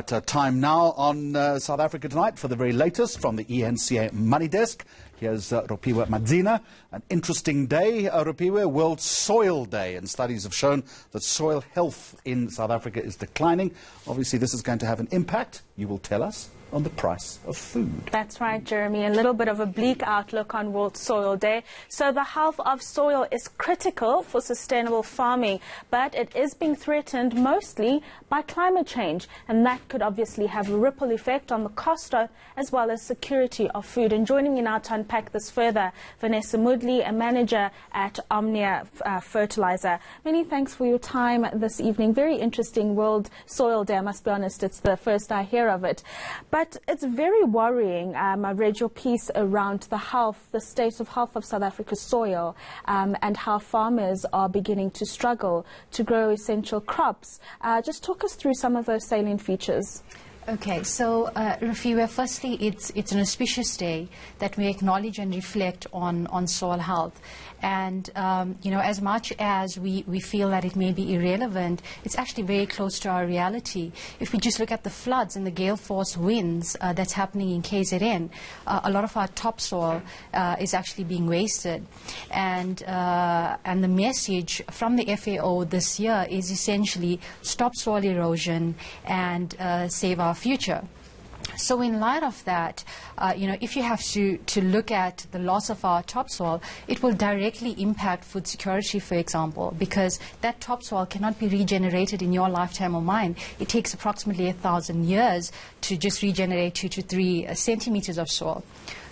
Time now on South Africa Tonight for the very latest from the ENCA Money Desk. Here's Ropiwe Madzina. An interesting day, Ropiwe, World Soil Day, and studies have shown that soil health in South Africa is declining. Obviously, this is going to have an impact, you will tell us, on the price of food. That's right, Jeremy. A little bit of a bleak outlook on World Soil Day. So the health of soil is critical for sustainable farming, but it is being threatened mostly by climate change, and that could obviously have a ripple effect on the cost of, as well as security of food. And joining me now to unpack this further, Venessa Moodley, a manager at Omnia Fertilizer. Many thanks for your time this evening. Very interesting World Soil Day. I must be honest, it's the first I hear of it. But it's very worrying. I read your piece around the state of health of South Africa's soil, and how farmers are beginning to struggle to grow essential crops. Just talk us through some of those salient features. Okay, so Rafiwa, firstly, it's an auspicious day that we acknowledge and reflect on soil health. And, you know, as much as we feel that it may be irrelevant, it's actually very close to our reality. If we just look at the floods and the gale force winds that's happening in KZN, a lot of our topsoil is actually being wasted. And the message from the FAO this year is essentially stop soil erosion and save our future. So in light of that, you know, if you have to look at the loss of our topsoil, it will directly impact food security, for example, because that topsoil cannot be regenerated in your lifetime or mine. It takes approximately 1,000 years to just regenerate 2 to 3 centimeters of soil.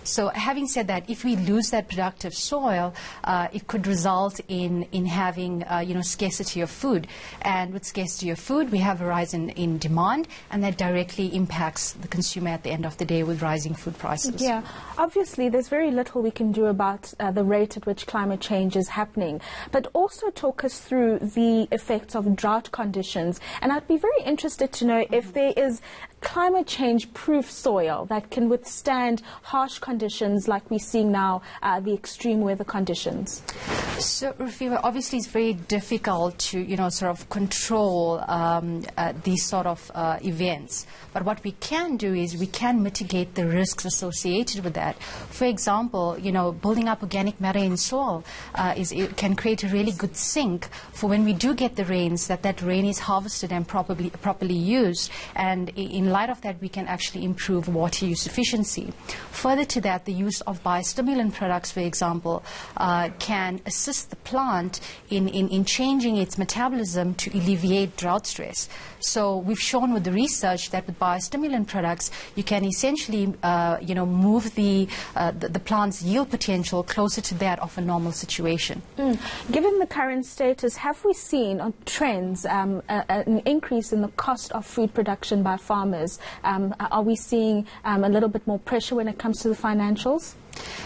So having said that, if we lose that productive soil, it could result in having you know, scarcity of food. And with scarcity of food, we have a rise in demand, and that directly impacts the consumer at the end of the day with rising food prices. Yeah, obviously there's very little we can do about the rate at which climate change is happening. But also talk us through the effects of drought conditions. And I'd be very interested to know if there is climate change proof soil that can withstand harsh conditions like we're seeing now, the extreme weather conditions. So, Rafiwa, obviously it's very difficult to, you know, sort of control these sort of events. But what we can do is we can mitigate the risks associated with that. For example, you know, building up organic matter in soil it can create a really good sink for when we do get the rains, that rain is harvested and properly used. And in light of that, we can actually improve water use efficiency. Further to that, the use of biostimulant products, for example, can assist the plant in changing its metabolism to alleviate drought stress. So we've shown with the research that with biostimulant products, you can essentially you know, move the plant's yield potential closer to that of a normal situation. Given the current status, have we seen on trends an increase in the cost of food production by farmers? Are we seeing a little bit more pressure when it comes to the financials?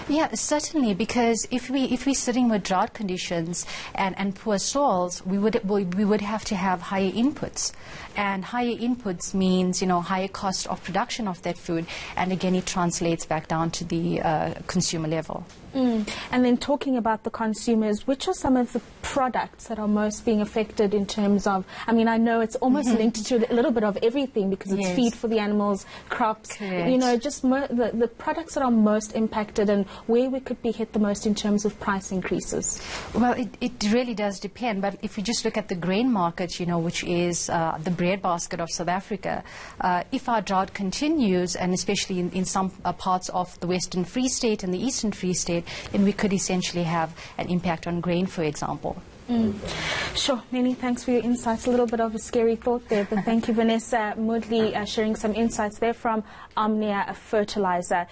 Yeah, certainly, because if we're sitting with drought conditions and poor soils, we would have to have higher inputs, and higher inputs means, you know, higher cost of production of that food, and again it translates back down to the consumer level. And then talking about the consumers, which are some of the products that are most being affected in terms of, I mean, I know it's almost linked to a little bit of everything because it's feed for the animals, crops, correct, you know, just the products that are most impacted and where we could be hit the most in terms of price increases. Well, it really does depend, but if you just look at the grain market, you know, which is the breadbasket of South Africa, if our drought continues, and especially in some parts of the Western Free State and the Eastern Free State, then we could essentially have an impact on grain, for example. Sure. Many thanks for your insights. A little bit of a scary thought there, but thank you, Venessa Moodley, sharing some insights there from Omnia Fertilizer.